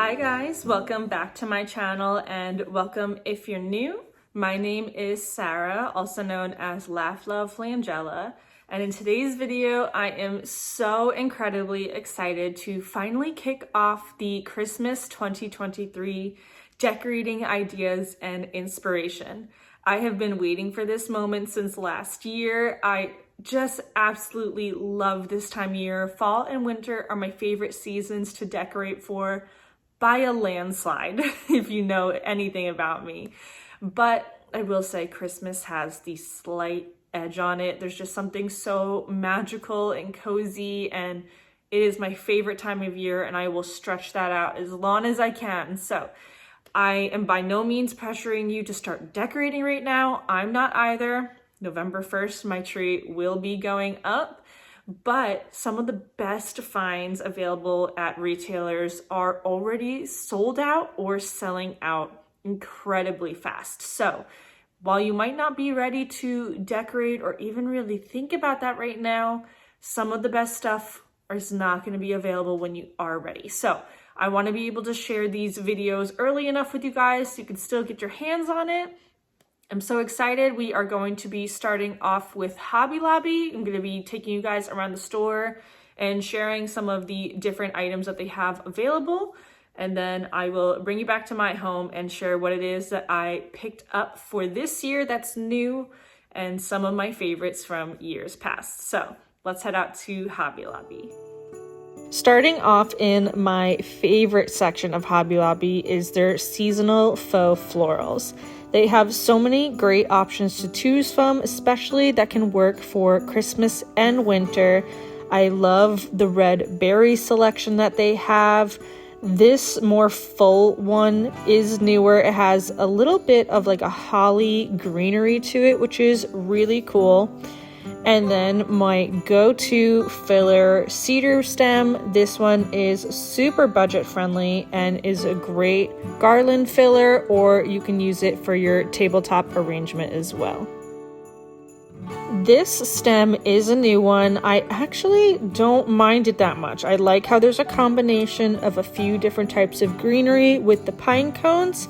Hi guys, welcome back to my channel and welcome if you're new. My name is Sarah, also known as Laugh Love Flangella, and in today's video I am so incredibly excited to finally kick off the Christmas 2023 decorating ideas and inspiration. I have been waiting for this moment since last year. I just absolutely love this time of year. Fall and winter are my favorite seasons to decorate for by a landslide, if you know anything about me. But I will say Christmas has the slight edge on it. There's just something so magical and cozy, and it is my favorite time of year, and I will stretch that out as long as I can. So I am by no means pressuring you to start decorating right now. I'm not either. November 1st, my tree will be going up. But some of the best finds available at retailers are already sold out or selling out incredibly fast. So while you might not be ready to decorate or even really think about that right now, some of the best stuff is not going to be available when you are ready. So I want to be able to share these videos early enough with you guys so you can still get your hands on it. I'm so excited. We are going to be starting off with Hobby Lobby. I'm going to be taking you guys around the store and sharing some of the different items that they have available. And then I will bring you back to my home and share what it is that I picked up for this year that's new and some of my favorites from years past. So let's head out to Hobby Lobby. Starting off in my favorite section of Hobby Lobby is their seasonal faux florals. They have so many great options to choose from, especially that can work for Christmas and winter. I love the red berry selection that they have. This more full one is newer. It has a little bit of like a holly greenery to it, which is really cool. And then my go-to filler, Cedar stem. This one is super budget friendly and is a great garland filler, or you can use it for your tabletop arrangement as well. This stem is a new one. I actually don't mind it that much. I like how there's a combination of a few different types of greenery with the pine cones.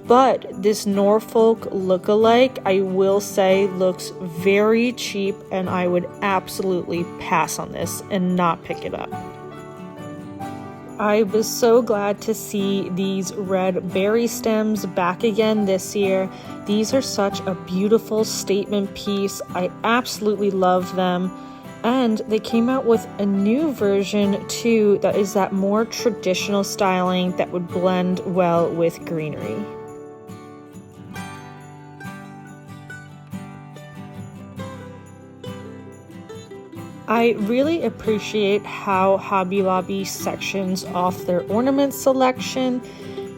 But this Norfolk look-alike, I will say, looks very cheap, and I would absolutely pass on this and not pick it up. I was so glad to see these red berry stems back again this year. These are such a beautiful statement piece. I absolutely love them. And they came out with a new version too that is that more traditional styling that would blend well with greenery. I really appreciate how Hobby Lobby sections off their ornament selection.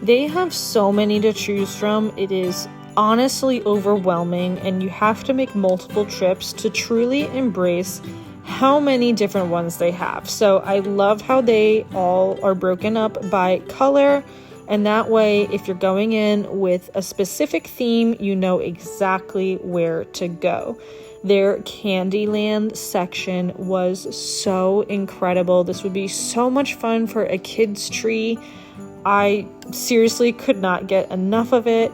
They have so many to choose from. It is honestly overwhelming, and you have to make multiple trips to truly embrace how many different ones they have. So I love how they all are broken up by color, and that way if you're going in with a specific theme, you know exactly where to go. Their Candyland section was so incredible. This would be so much fun for a kid's tree. I seriously could not get enough of it.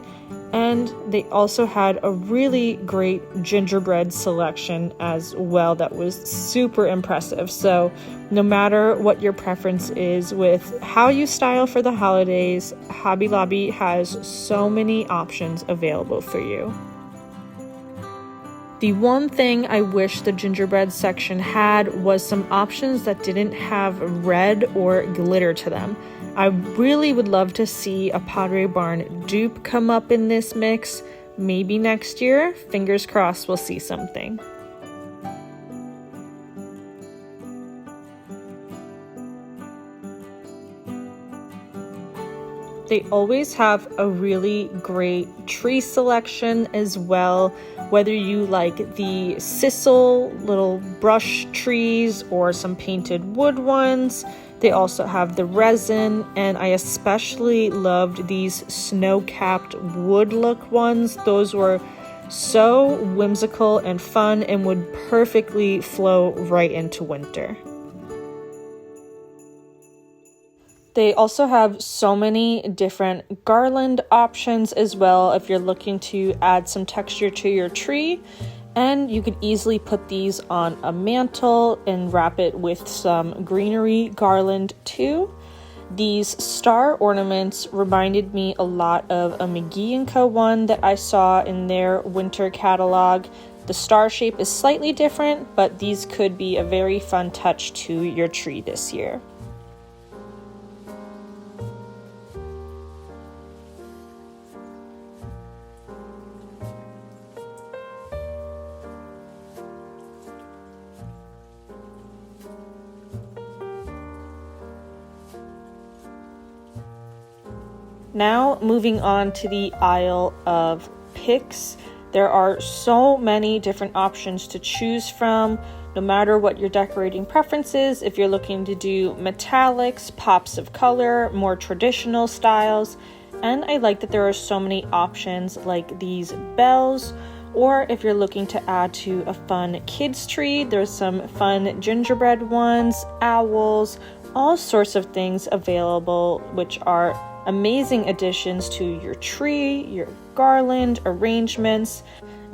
And they also had a really great gingerbread selection as well that was super impressive. So no matter what your preference is with how you style for the holidays, Hobby Lobby has so many options available for you. The one thing I wish the gingerbread section had was some options that didn't have red or glitter to them. I really would love to see a Pottery Barn dupe come up in this mix. Maybe next year. Fingers crossed we'll see something. They always have a really great tree selection as well, whether you like the sisal little brush trees or some painted wood ones. They also have the resin, and I especially loved these snow-capped wood look ones. Those were so whimsical and fun and would perfectly flow right into winter. They also have so many different garland options as well if you're looking to add some texture to your tree. And you could easily put these on a mantle and wrap it with some greenery garland too. These star ornaments reminded me a lot of a McGee & Co. one that I saw in their winter catalog. The star shape is slightly different, but these could be a very fun touch to your tree this year. Now moving on to the aisle of picks. There are so many different options to choose from, no matter what your decorating preference is. If you're looking to do metallics, pops of color, more traditional styles, and I like that there are so many options like these bells, or if you're looking to add to a fun kids tree, there's some fun gingerbread ones, owls, all sorts of things available, which are amazing additions to your tree, your garland arrangements.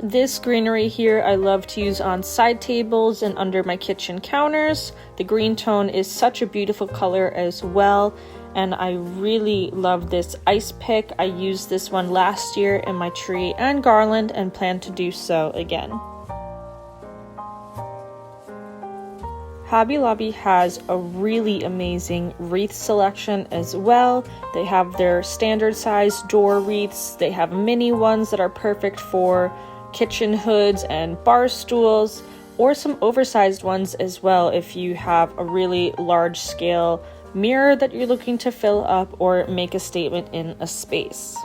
This greenery here I love to use on side tables and under my kitchen counters. The green tone is such a beautiful color as well, and I really love this ice pick. I used this one last year in my tree and garland and plan to do so again. Hobby Lobby has a really amazing wreath selection as well. They have their standard size door wreaths. They have mini ones that are perfect for kitchen hoods and bar stools, or some oversized ones as well if you have a really large scale mirror that you're looking to fill up or make a statement in a space.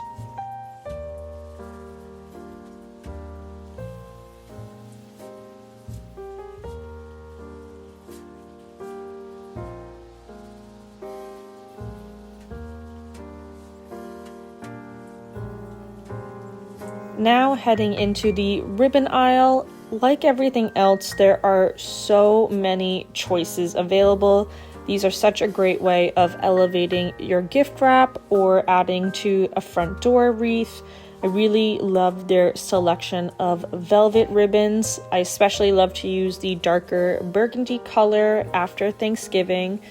Now heading into the ribbon aisle. Like everything else, there are so many choices available. These are such a great way of elevating your gift wrap or adding to a front door wreath. I really love their selection of velvet ribbons. I especially love to use the darker burgundy color after Thanksgiving.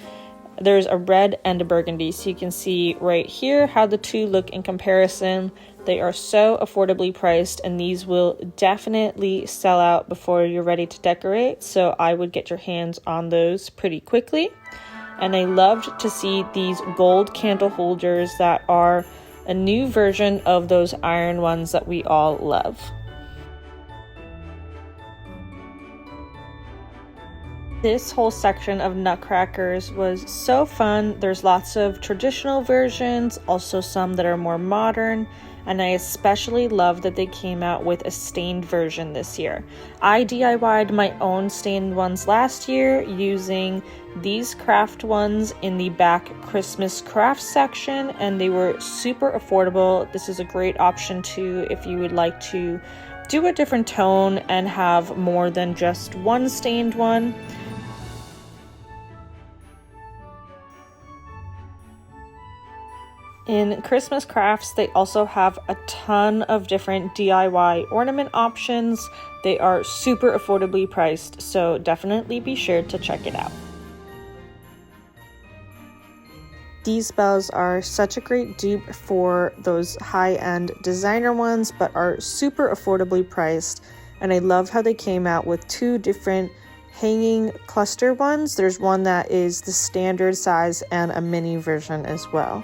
There's a red and a burgundy, so you can see right here how the two look in comparison. They are so affordably priced, and these will definitely sell out before you're ready to decorate, so I would get your hands on those pretty quickly. And I loved to see these gold candle holders that are a new version of those iron ones that we all love. This whole section of Nutcrackers was so fun. There's lots of traditional versions, also some that are more modern, and I especially love that they came out with a stained version this year. I DIY'd my own stained ones last year using these craft ones in the back Christmas craft section, and they were super affordable. This is a great option too if you would like to do a different tone and have more than just one stained one. In Christmas crafts, they also have a ton of different DIY ornament options. They are super affordably priced, so definitely be sure to check it out. These bells are such a great dupe for those high-end designer ones, but are super affordably priced. And I love how they came out with two different hanging cluster ones. There's one that is the standard size and a mini version as well.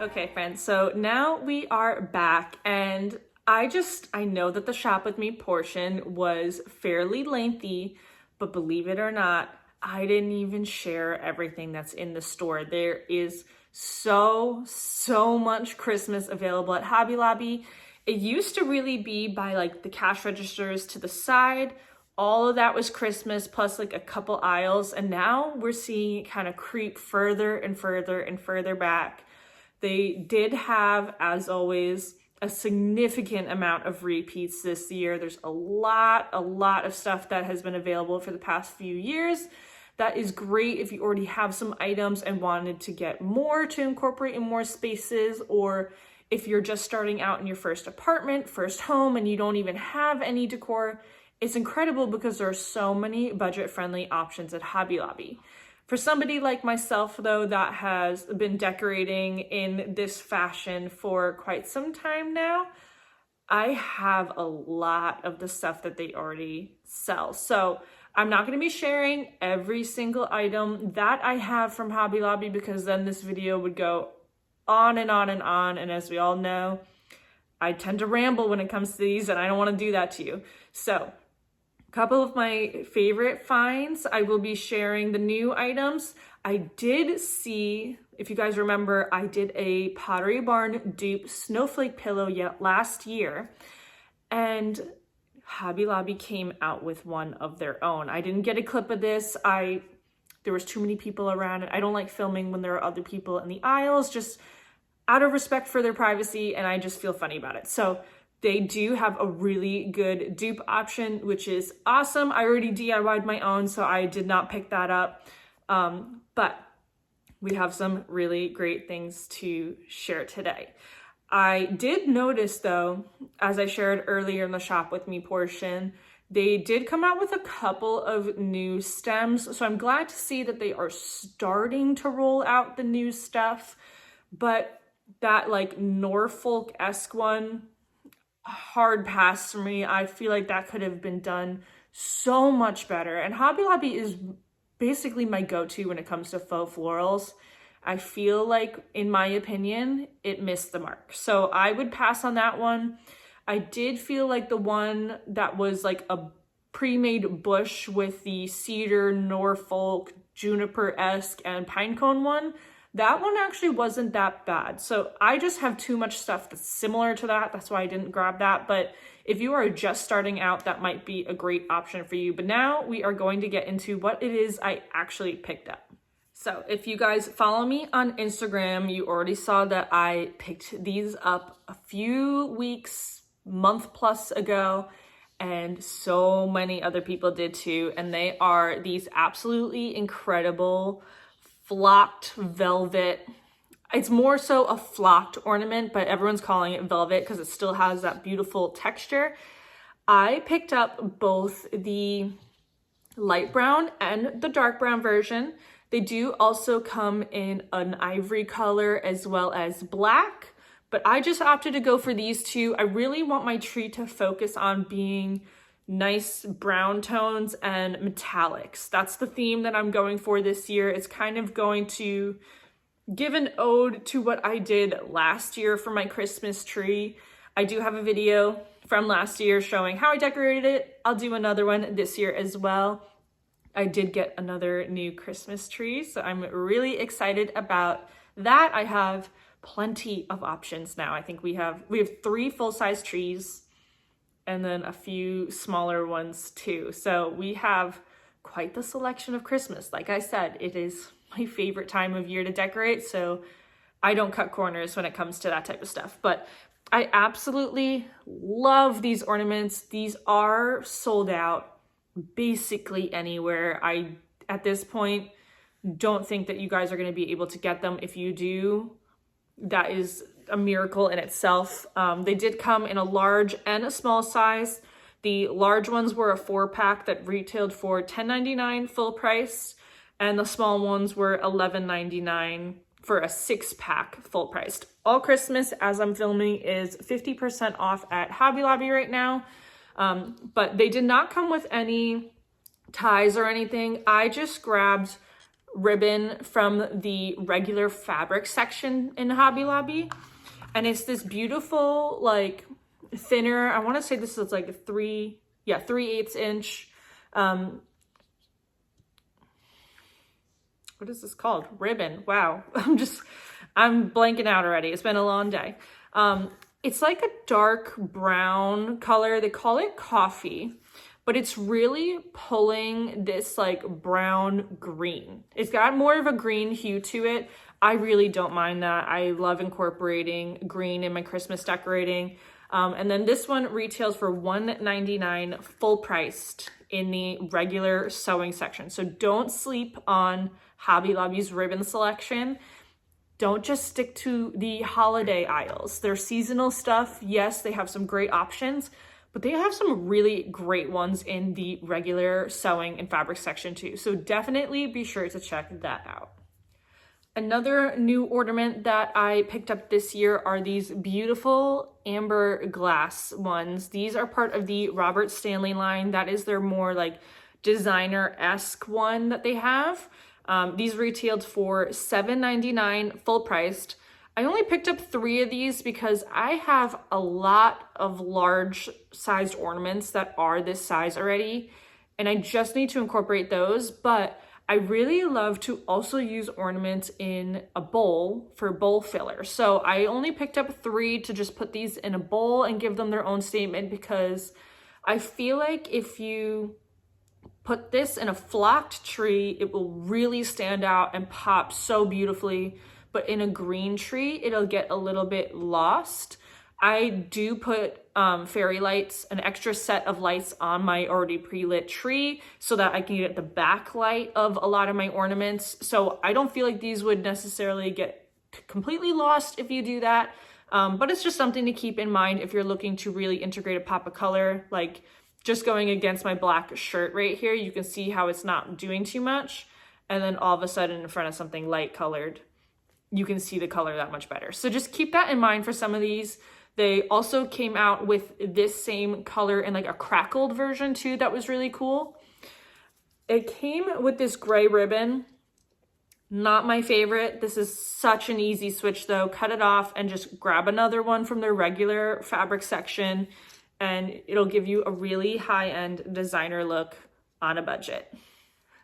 Okay, friends, so now we are back, and I know that the shop with me portion was fairly lengthy, but believe it or not, I didn't even share everything that's in the store. There is so much Christmas available at Hobby Lobby. It used to really be by like the cash registers to the side. All of that was Christmas plus like a couple aisles, and now we're seeing it kind of creep further and further and further back. They did have, as always, a significant amount of repeats this year. There's a lot of stuff that has been available for the past few years That is great if you already have some items and wanted to get more to incorporate in more spaces, or if you're just starting out in your first apartment, first home, and you don't even have any decor. It's incredible because there are so many budget-friendly options at Hobby Lobby. For somebody like myself, though, that has been decorating in this fashion for quite some time now, I have a lot of the stuff that they already sell. So I'm not going to be sharing every single item that I have from Hobby Lobby, because then this video would go on and on and on. And as we all know, I tend to ramble when it comes to these, and I don't want to do that to you. So a couple of my favorite finds, I will be sharing the new items. I did see, if you guys remember, I did a Pottery Barn dupe snowflake pillow last year, and Hobby Lobby came out with one of their own. I didn't get a clip of this. There was too many people around, and I don't like filming when there are other people in the aisles, just out of respect for their privacy, and I just feel funny about it. So they do have a really good dupe option, which is awesome. I already DIY'd my own, so I did not pick that up. But we have some really great things to share today. I did notice, though, as I shared earlier in the shop with me portion, they did come out with a couple of new stems. So I'm glad to see that they are starting to roll out the new stuff. But that like Norfolk-esque one, hard pass for me. I feel like that could have been done so much better. And Hobby Lobby is basically my go-to when it comes to faux florals. I feel like, in my opinion, it missed the mark. So I would pass on that one. I did feel like the one that was like a pre-made bush with the cedar, Norfolk, juniper-esque, and pinecone one, that one actually wasn't that bad. So I just have too much stuff that's similar to that. That's why I didn't grab that. But if you are just starting out, that might be a great option for you. But now we are going to get into what it is I actually picked up. So if you guys follow me on Instagram, you already saw that I picked these up a few weeks, month plus ago, and so many other people did too. And they are these absolutely incredible flocked velvet. It's more so a flocked ornament, but everyone's calling it velvet because it still has that beautiful texture. I picked up both the light brown and the dark brown version. They do also come in an ivory color as well as black, but I just opted to go for these two. I really want my tree to focus on being nice brown tones and metallics. That's the theme that I'm going for this year. It's kind of going to give an ode to what I did last year for my Christmas tree. I do have a video from last year showing how I decorated it. I'll do another one this year as well. I did get another new Christmas tree, so I'm really excited about that. I have plenty of options now. I think we have 3 full-size trees and then a few smaller ones too. So we have quite the selection of Christmas. Like I said, it is my favorite time of year to decorate, so I don't cut corners when it comes to that type of stuff. But I absolutely love these ornaments. These are sold out basically anywhere. I, at this point, don't think that you guys are going to be able to get them. If you do, that is a miracle in itself. They did come in a large and a small size. The large ones were a 4-pack that retailed for $10.99 full price, and the small ones were $11.99 for a 6-pack full priced. All Christmas, as I'm filming, is 50% off at Hobby Lobby right now. But they did not come with any ties or anything. I just grabbed ribbon from the regular fabric section in Hobby Lobby, and it's this beautiful, like, thinner, I want to say this is like a 3/8 inch, what is this called? Ribbon. Wow. I'm blanking out already. It's been a long day. It's like a dark brown color. They call it coffee, but it's really pulling this like brown green. It's got more of a green hue to it. I really don't mind that. I love incorporating green in my Christmas decorating. And then this one retails for $1.99 full priced in the regular sewing section. So don't sleep on Hobby Lobby's ribbon selection. Don't just stick to the holiday aisles. Their seasonal stuff, yes, they have some great options, but they have some really great ones in the regular sewing and fabric section too. So definitely be sure to check that out. Another new ornament that I picked up this year are these beautiful amber glass ones. These are part of the Robert Stanley line. That is their more like designer-esque one that they have. These retailed for $7.99 full priced. I only picked up 3 of these because I have a lot of large sized ornaments that are this size already, and I just need to incorporate those. But I really love to also use ornaments in a bowl for bowl filler. So I only picked up 3 to just put these in a bowl and give them their own statement, because I feel like if you put this in a flocked tree, it will really stand out and pop so beautifully. But in a green tree, it'll get a little bit lost. I do put fairy lights, an extra set of lights on my already pre-lit tree so that I can get the backlight of a lot of my ornaments. So I don't feel like these would necessarily get completely lost if you do that. But it's just something to keep in mind if you're looking to really integrate a pop of color. Like just going against my black shirt right here, you can see how it's not doing too much. And then all of a sudden in front of something light colored, you can see the color that much better. So just keep that in mind for some of these. They also came out with this same color in like a crackled version too. That was really cool. It came with this gray ribbon. Not my favorite. This is such an easy switch though. Cut it off and just grab another one from their regular fabric section, and it'll give you a really high-end designer look on a budget.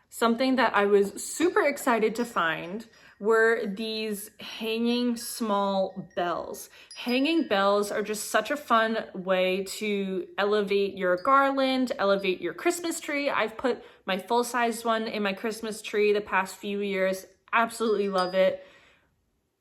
Something that I was super excited to find were these hanging small bells. Hanging bells are just such a fun way to elevate your garland, elevate your Christmas tree. I've put my full-size one in my Christmas tree the past few years. Absolutely love it.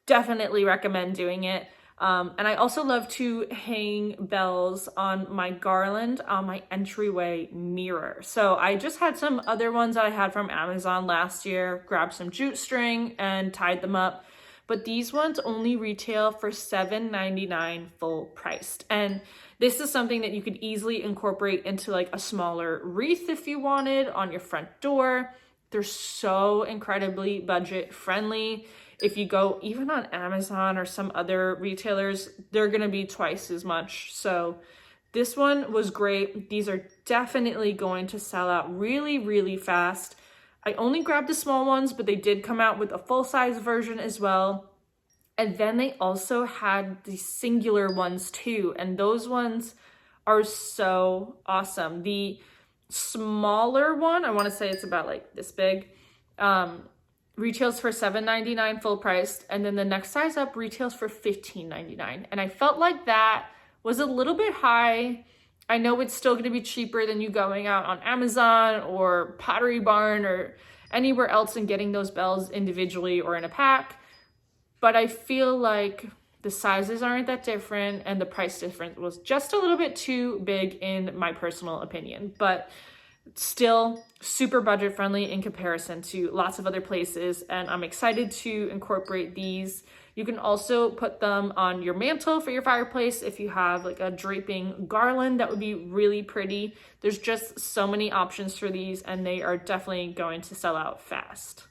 Definitely recommend doing it. And I also love to hang bells on my garland on my entryway mirror. So I just had some other ones that I had from Amazon last year, grabbed some jute string and tied them up. But these ones only retail for $7.99 full priced. And this is something that you could easily incorporate into like a smaller wreath if you wanted on your front door. They're so incredibly budget friendly. If you go even on Amazon or some other retailers, they're gonna be twice as much. So this one was great. These are definitely going to sell out really, really fast. I only grabbed the small ones, but they did come out with a full-size version as well. And then they also had the singular ones too. And those ones are so awesome. The smaller one, I wanna say it's about like this big, retails for $7.99 full priced, and then the next size up retails for $15.99. And I felt like that was a little bit high. I know it's still going to be cheaper than you going out on Amazon or Pottery Barn or anywhere else and getting those bells individually or in a pack, but I feel like the sizes aren't that different and the price difference was just a little bit too big in my personal opinion. But still super budget friendly in comparison to lots of other places, and I'm excited to incorporate these. You can also put them on your mantle for your fireplace if you have like a draping garland. That would be really pretty. There's just so many options for these, and they are definitely going to sell out fast.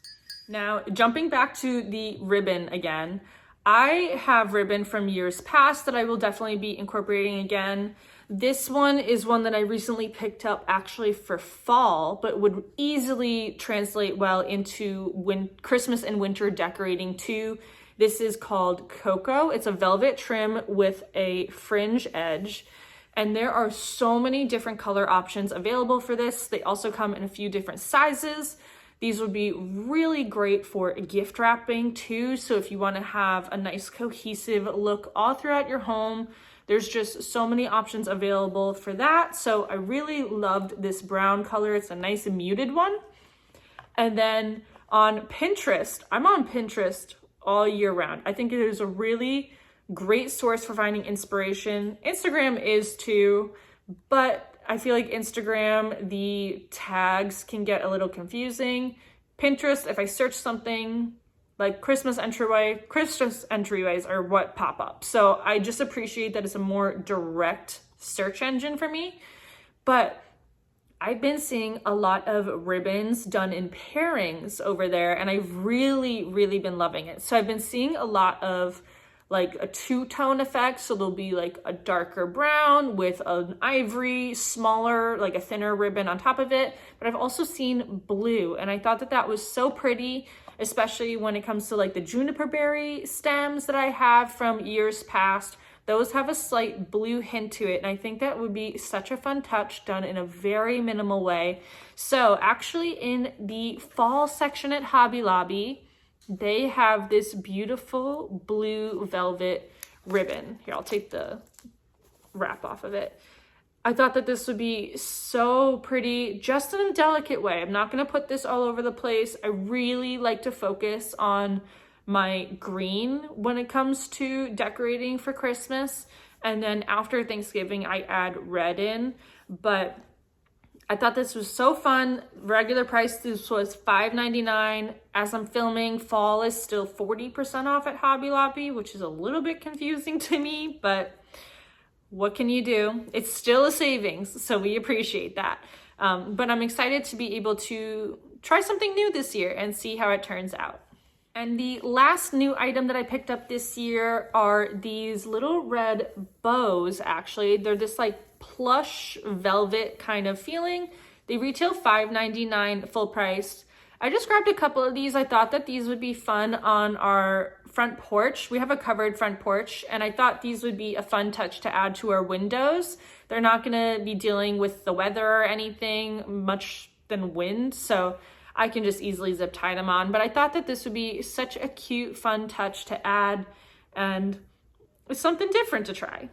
Now, jumping back to the ribbon again, I have ribbon from years past that I will definitely be incorporating again. This one is one that I recently picked up actually for fall, but would easily translate well into Christmas and winter decorating too. This is called Cocoa. It's a velvet trim with a fringe edge, and there are so many different color options available for this. They also come in a few different sizes. These would be really great for gift wrapping too. So if you want to have a nice cohesive look all throughout your home, there's just so many options available for that. So I really loved this brown color. It's a nice muted one. And then on Pinterest, I'm on Pinterest all year round. I think it is a really great source for finding inspiration. Instagram is too, but I feel like Instagram, the tags can get a little confusing. Pinterest, if I search something like Christmas entryways are what pop up. So I just appreciate that it's a more direct search engine for me. But I've been seeing a lot of ribbons done in pairings over there, and I've really, really been loving it. So I've been seeing a lot of like a two-tone effect. So there'll be like a darker brown with an ivory, smaller, like a thinner ribbon on top of it. But I've also seen blue, and I thought that that was so pretty, especially when it comes to like the juniper berry stems that I have from years past. Those have a slight blue hint to it, and I think that would be such a fun touch done in a very minimal way. So actually in the fall section at Hobby Lobby, they have this beautiful blue velvet ribbon. Here, I'll take the wrap off of it. I thought that this would be so pretty, just in a delicate way. I'm not gonna put this all over the place. I really like to focus on my green when it comes to decorating for Christmas. And then after Thanksgiving, I add red in. But I thought this was so fun. Regular price, this was $5.99. As I'm filming, fall is still 40% off at Hobby Lobby, which is a little bit confusing to me, but what can you do? It's still a savings, so we appreciate that. But I'm excited to be able to try something new this year and see how it turns out. And the last new item that I picked up this year are these little red bows, actually. They're this like plush velvet kind of feeling. They retail $5.99 full price. I just grabbed a couple of these. I thought that these would be fun on our front porch. We have a covered front porch, and I thought these would be a fun touch to add to our windows. They're not gonna be dealing with the weather or anything much than wind, so I can just easily zip tie them on. But I thought that this would be such a cute, fun touch to add, and it's something different to try.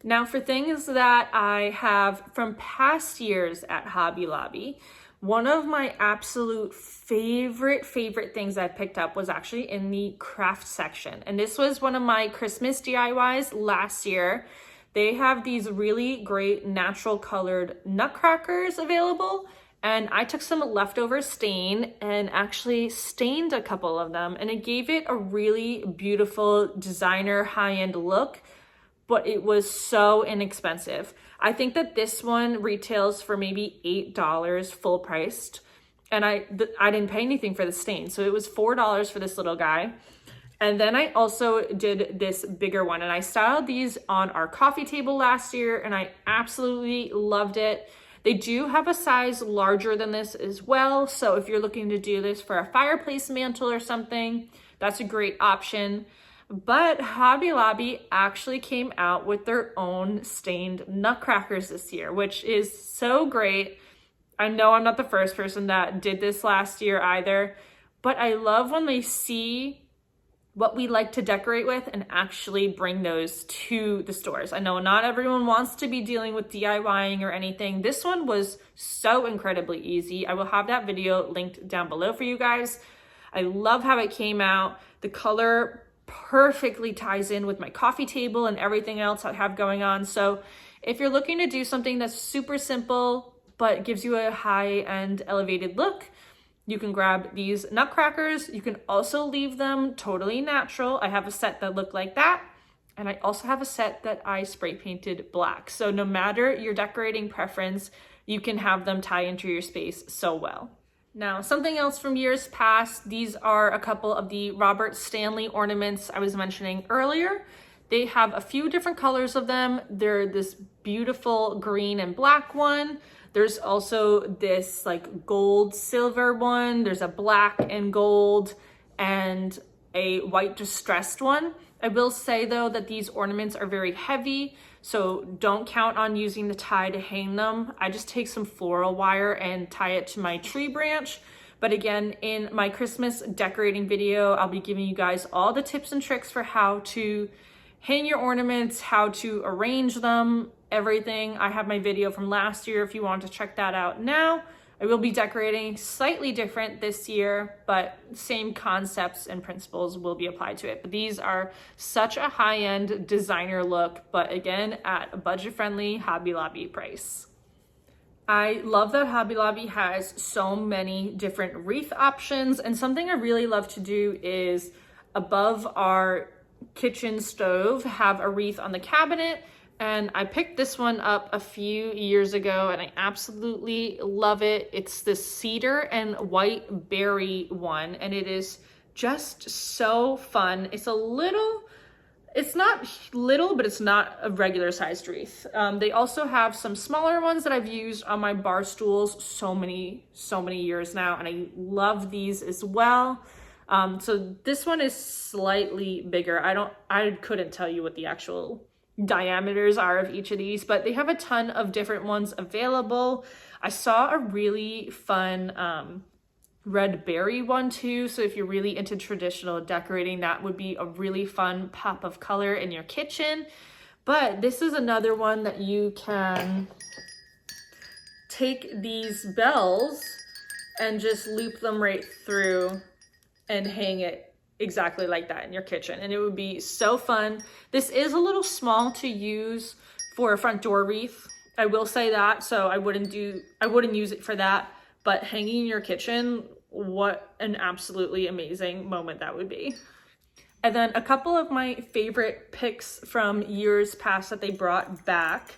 Now for things that I have from past years at Hobby Lobby, one of my absolute favorite things I picked up was actually in the craft section. And this was one of my Christmas DIYs last year. They have these really great natural colored nutcrackers available. And I took some leftover stain and actually stained a couple of them, and it gave it a really beautiful designer high-end look, but it was so inexpensive. I think that this one retails for maybe $8 full priced, and I didn't pay anything for the stain, so it was $4 for this little guy. And then I also did this bigger one, and I styled these on our coffee table last year, and I absolutely loved it. They do have a size larger than this as well, so if you're looking to do this for a fireplace mantle or something, that's a great option. But Hobby Lobby actually came out with their own stained nutcrackers this year, which is so great. I know I'm not the first person that did this last year either, but I love when they see what we like to decorate with and actually bring those to the stores. I know not everyone wants to be dealing with DIYing or anything. This one was so incredibly easy. I will have that video linked down below for you guys. I love how it came out. The color perfectly ties in with my coffee table and everything else I have going on. So if you're looking to do something that's super simple but gives you a high-end elevated look, you can grab these nutcrackers. You can also leave them totally natural. I have a set that looked like that, and I also have a set that I spray painted black. So no matter your decorating preference, you can have them tie into your space so well. Now, something else from years past, these are a couple of the Robert Stanley ornaments I was mentioning earlier. They have a few different colors of them. They're this beautiful green and black one. There's also this like gold silver one. There's a black and gold and a white distressed one. I will say though that these ornaments are very heavy, so don't count on using the tie to hang them. I just take some floral wire and tie it to my tree branch. But again, in my Christmas decorating video, I'll be giving you guys all the tips and tricks for how to hang your ornaments, how to arrange them, everything. I have my video from last year if you want to check that out now. I will be decorating slightly different this year, but same concepts and principles will be applied to it. But these are such a high-end designer look, but again, at a budget-friendly Hobby Lobby price. I love that Hobby Lobby has so many different wreath options, and something I really love to do is above our kitchen stove have a wreath on the cabinet. And I picked this one up a few years ago and I absolutely love it. It's the cedar and white berry one, and it is just so fun. It's not little, but it's not a regular sized wreath. They also have some smaller ones that I've used on my bar stools so many years now, and I love these as well. So this one is slightly bigger. I couldn't tell you what the actual diameters are of each of these, but they have a ton of different ones available. I saw a really fun red berry one too, so if you're really into traditional decorating, that would be a really fun pop of color in your kitchen. But this is another one that you can take these bells and just loop them right through and hang it exactly like that in your kitchen, and it would be so fun. This is a little small to use for a front door wreath, I will say that, so I wouldn't use it for that, but hanging in your kitchen, what an absolutely amazing moment that would be. And then a couple of my favorite picks from years past that they brought back.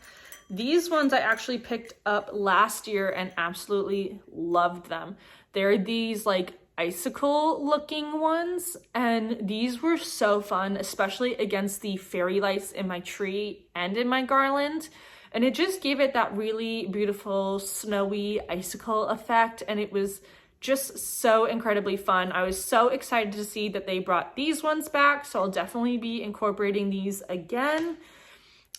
These ones I actually picked up last year and absolutely loved them. They're these like icicle looking ones, and these were so fun, especially against the fairy lights in my tree and in my garland, and it just gave it that really beautiful snowy icicle effect, and it was just so incredibly fun. I was so excited to see that they brought these ones back, so I'll definitely be incorporating these again.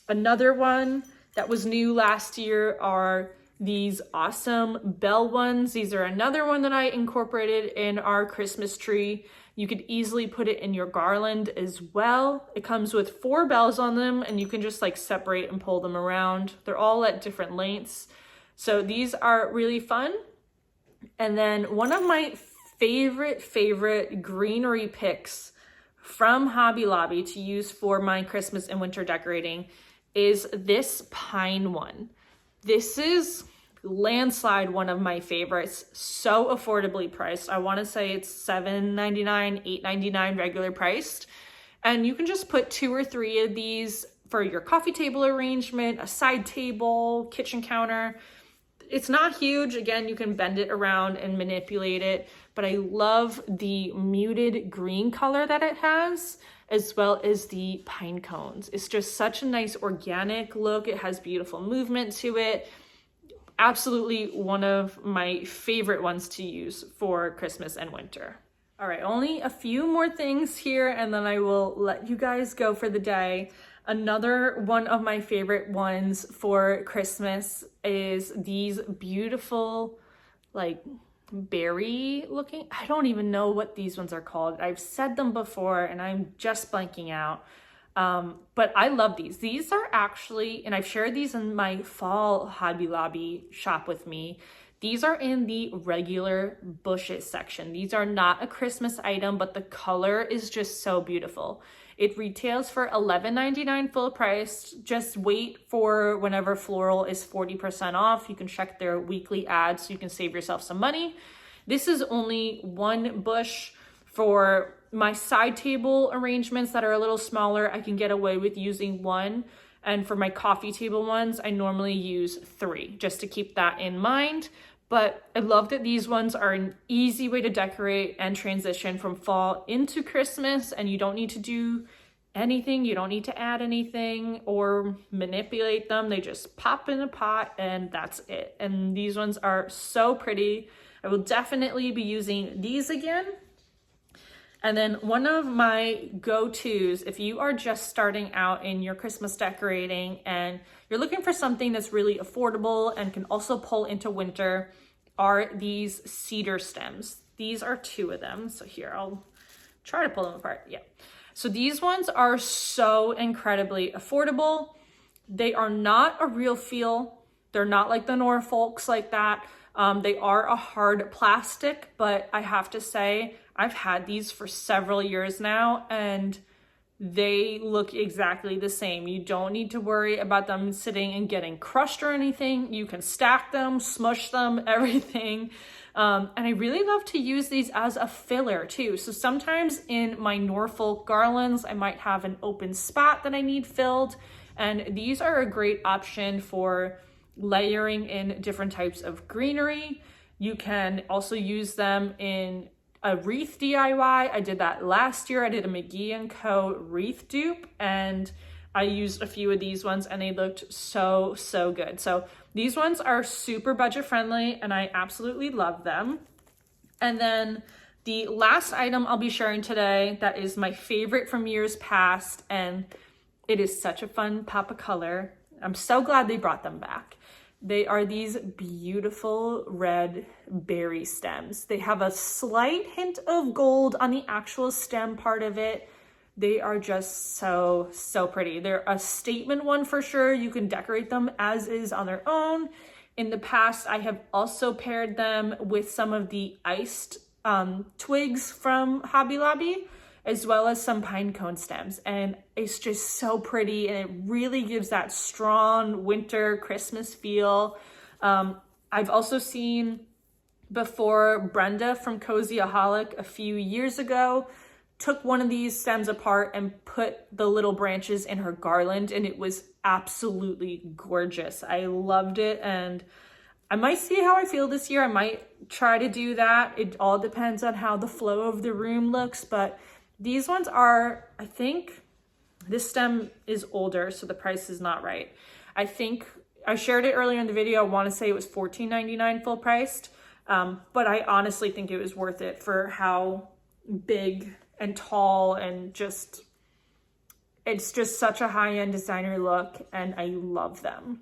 Another one that was new last year are these awesome bell ones. These are another one that I incorporated in our Christmas tree. You could easily put it in your garland as well. It comes with 4 bells on them, and you can just like separate and pull them around. They're all at different lengths. So these are really fun. And then one of my favorite greenery picks from Hobby Lobby to use for my Christmas and winter decorating is this pine one. This is landslide one of my favorites, so affordably priced. I want to say it's $7.99, $8.99 regular priced, and you can just put 2 or 3 of these for your coffee table arrangement, a side table, kitchen counter. It's not huge. Again, you can bend it around and manipulate it, but I love the muted green color that it has, as well as the pine cones. It's just such a nice organic look. It has beautiful movement to it. Absolutely one of my favorite ones to use for Christmas and winter. All right, only a few more things here and then I will let you guys go for the day. Another one of my favorite ones for Christmas is these beautiful, like berry looking, I don't even know what these ones are called. I've said them before and I'm just blanking out. But I love these. These are actually, and I've shared these in my fall Hobby Lobby shop with me. These are in the regular bushes section. These are not a Christmas item, but the color is just so beautiful. It retails for $11.99 full price. Just wait for whenever floral is 40% off. You can check their weekly ads so you can save yourself some money. This is only 1 bush. For my side table arrangements that are a little smaller, I can get away with using 1. And for my coffee table ones, I normally use 3, just to keep that in mind. But I love that these ones are an easy way to decorate and transition from fall into Christmas, and you don't need to do anything. You don't need to add anything or manipulate them. They just pop in a pot and that's it. And these ones are so pretty. I will definitely be using these again. And then one of my go-tos, if you are just starting out in your Christmas decorating and you're looking for something that's really affordable and can also pull into winter, are these cedar stems. These are 2 of them. So here, I'll try to pull them apart. Yeah. So these ones are so incredibly affordable. They are not a real feel. They're not like the Norfolks like that, They are a hard plastic, but I have to say, I've had these for several years now and they look exactly the same. You don't need to worry about them sitting and getting crushed or anything. You can stack them, smush them, everything. And I really love to use these as a filler too. So sometimes in my Norfolk garlands, I might have an open spot that I need filled. And these are a great option for layering in different types of greenery. You can also use them in a wreath DIY. I did that last year. I did a McGee & Co. wreath dupe and I used a few of these ones and they looked so, so good. So these ones are super budget friendly and I absolutely love them. And then the last item I'll be sharing today that is my favorite from years past, and it is such a fun pop of color. I'm so glad they brought them back. They are these beautiful red berry stems. They have a slight hint of gold on the actual stem part of it. They are just so, so pretty. They're a statement one for sure. You can decorate them as is on their own. In the past, I have also paired them with some of the iced twigs from Hobby Lobby, as well as some pine cone stems. And it's just so pretty and it really gives that strong winter Christmas feel. I've also seen before Brenda from Cozyaholic a few years ago took one of these stems apart and put the little branches in her garland and it was absolutely gorgeous. I loved it and I might see how I feel this year. I might try to do that. It all depends on how the flow of the room looks, but these ones are, I think, this stem is older, so the price is not right. I think I shared it earlier in the video. I want to say it was $14.99 full priced, but I honestly think it was worth it for how big and tall and just, it's just such a high-end designer look and I love them.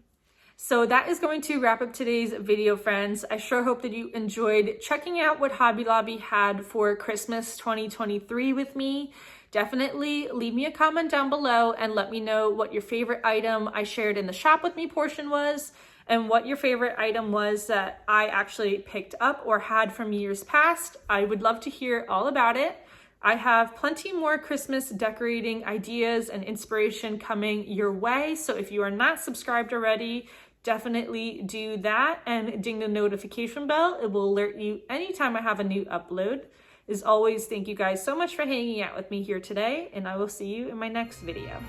So that is going to wrap up today's video, friends. I sure hope that you enjoyed checking out what Hobby Lobby had for Christmas 2023 with me. Definitely leave me a comment down below and let me know what your favorite item I shared in the shop with me portion was and what your favorite item was that I actually picked up or had from years past. I would love to hear all about it. I have plenty more Christmas decorating ideas and inspiration coming your way. So if you are not subscribed already, definitely do that and ding the notification bell. It will alert you anytime I have a new upload. As always, thank you guys so much for hanging out with me here today, and I will see you in my next video.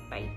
Bye.